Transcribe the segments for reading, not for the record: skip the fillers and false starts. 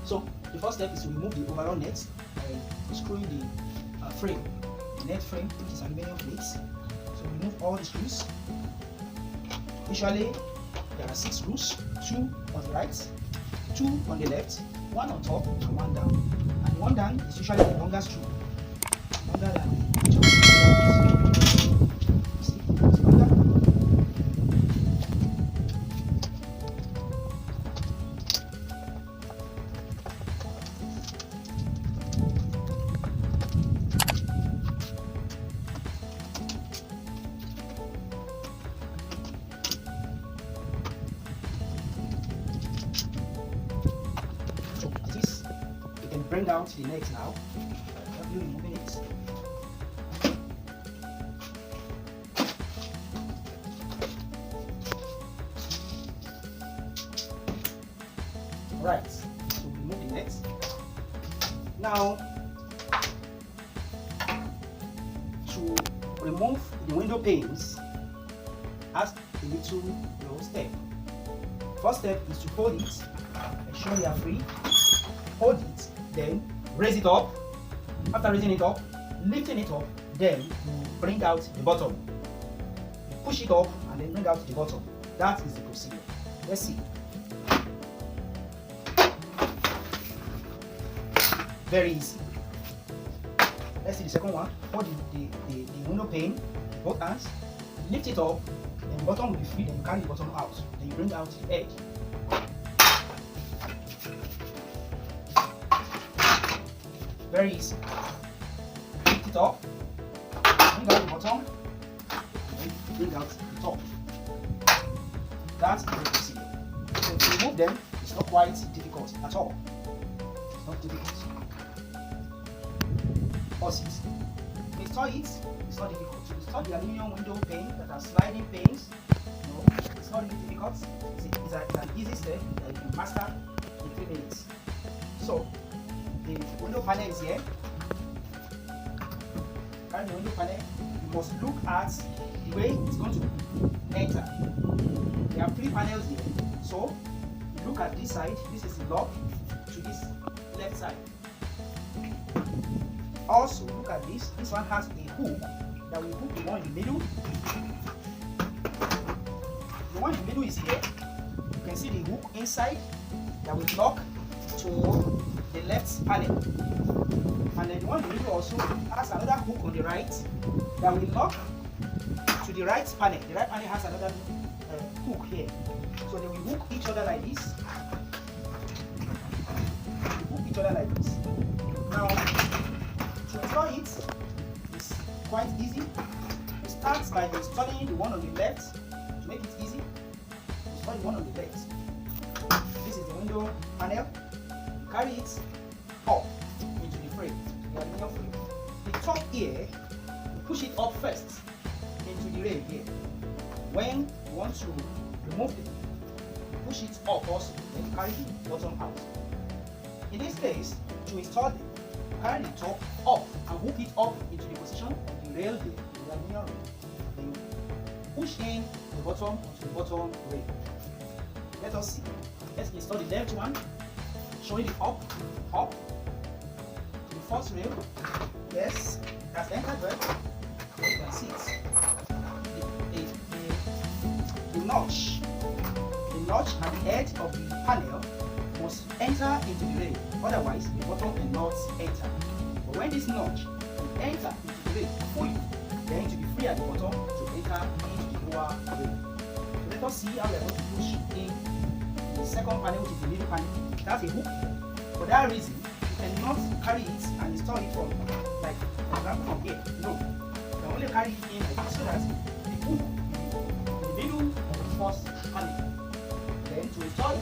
So the first step is to remove the overall net by screwing the frame, the net frame, which is aluminum plates. So remove all the screws. Usually there are 6 screws, 2 on the right, 2 on the left, 1 on top and 1 down. And the one down is usually the longer screw, longer than the See, it's longer. So at this, you can bring out the net now. Have you removing it? Right, so remove the net. Now, to remove the window panes, ask a little step. First step is to hold it, ensure you are free. Hold it, then raise it up. After raising it up, lifting it up, then you bring out the bottom. You push it up and then bring out the bottom. That is the procedure. Let's see. Very easy. Let's see the second one. Hold the window pane, both hands, lift it up, then the bottom will be free, then you carry the bottom out. Then you bring out the edge. Very easy. Lift it up, bring out the bottom, and bring out the top. That's the procedure. So to remove them, it's not quite difficult at all. It's not difficult. Horses. To install it, it's not difficult. To install the aluminum window pane that are sliding panes, no, it's not really difficult. It's an easy step that you can master in 3 minutes. So the window panel is here. Carry the window panel. You must look at the way it's going to enter. There are 3 panels here. So you look at this side. This is the lock to this left side. Also, look at this. This one has a hook that will hook the one in the middle. The one in the middle is here. You can see the hook inside that will lock to the left panel. And then the one in the middle also has another hook on the right that will lock to the right panel. The right panel has another hook here. So they will hook each other like this. Hook each other like this. Now, to install it is quite easy. You start by installing the one on the left to make it easy. Install the one on the left. This is the window panel. Carry it up into the frame, the aluminum frame. The top here, you push it up first into the rail here. When you want to remove it, you push it up also, then you carry the bottom out. In this case, to install it, carry the top up and hook it up into the position of the rail here, the aluminum rail. Then push in the bottom onto the bottom rail. Let us see. Let's install the left one, showing it up to the first rail. Yes, that's entered well. You can see it. The notch at the edge of the panel must enter into the rail, otherwise the bottom cannot enter. But when this notch will enter into the rail fully, then it will be free at the bottom to enter into the lower rail. So let us see how we are going to push in the second panel, which is the middle panel. That's a hook. For that reason, you cannot carry it and install it from, like, for example, from here. No. You can only carry it in like this so that the hook in the middle of the first panel. Then to install it,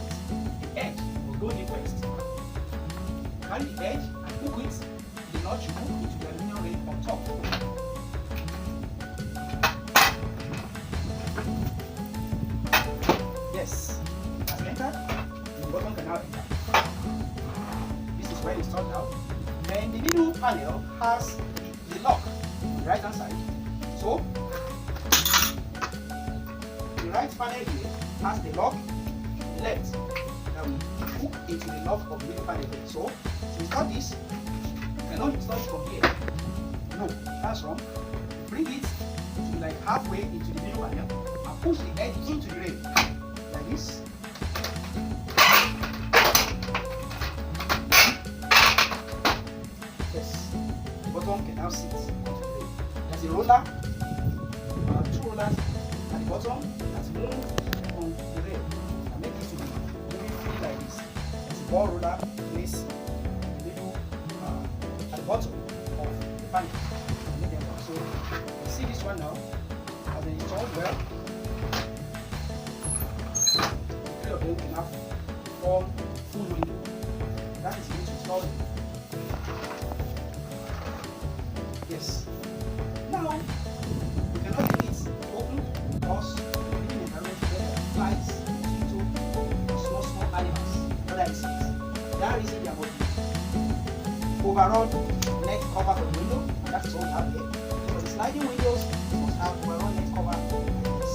the edge will go in first. Carry the edge and hook it, the notch you hook into the aluminum rail on top. Yes, it has entered, the bottom can now enter. This is where it's installed now. Then the middle panel has the lock on the right hand side. So the right panel here has the lock, the left that will hook into the lock of the middle panel here. So to install this, you cannot install it from here. No, that's wrong. Bring it to like halfway into the middle panel and push the edge into the rail like this. Yes, the bottom can now sit onto the rail. There's a roller, 2 rollers at the bottom that move on the rail and make it to be moving freely like this. There's a ball roller placed in the middle at the bottom of the panel. So you can see this one now has been installed well. The 3 of them can now form full window. That is going to install it. Yes. Now we cannot leave it open because we live in an environment where there are flies, mosquitoes, small animals, other insects. That reason they are going to overall net cover for the window, and that is all we have here. For the sliding windows, you must have overall net cover like this.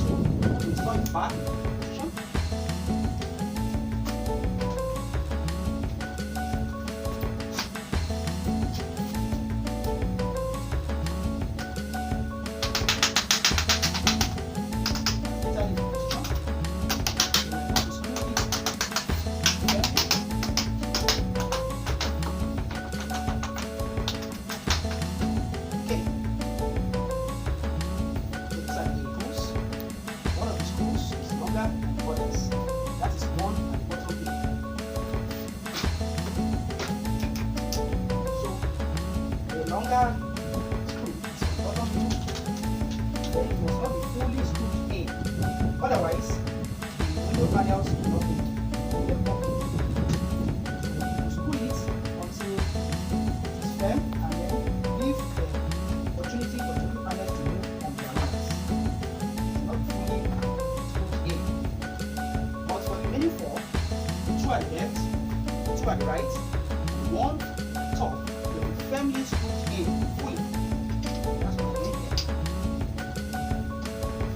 So to install it back position. Longer screw is on the bottom view, then it must not be fully screwed in. Otherwise, the window panels will not be working. So screw it until it is firm and then leave the opportunity for the window panels to move on their own. It's not fully screwed in. But for the remaining 4, 2 at the left, 2 at the right, 1 top, firmly screwed in fully. That's what we're doing here.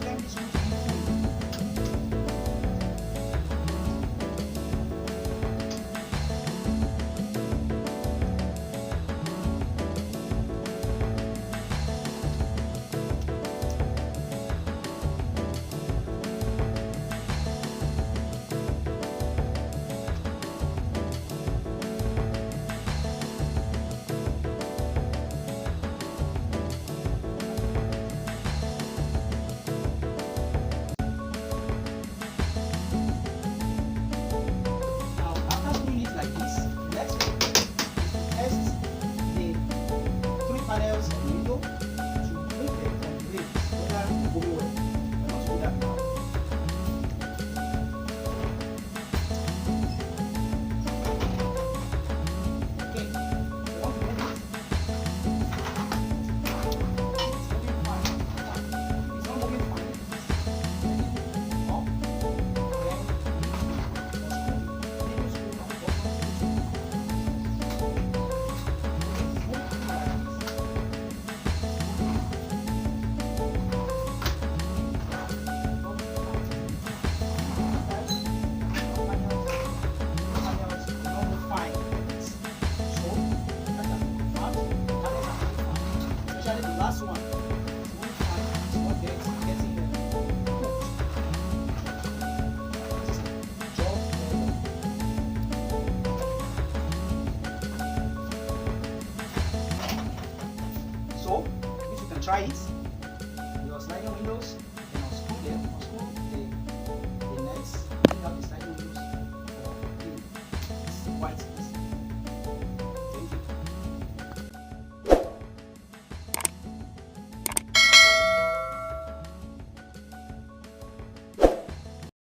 Firmly screwed in fully. Panels of the window to make them from the rails, whether they're going well. We're not doing that now. Okay, we want to make it. It's moving fine. It's not moving fine. It's up, last one. It's not getting so, if you can try it, your sliding windows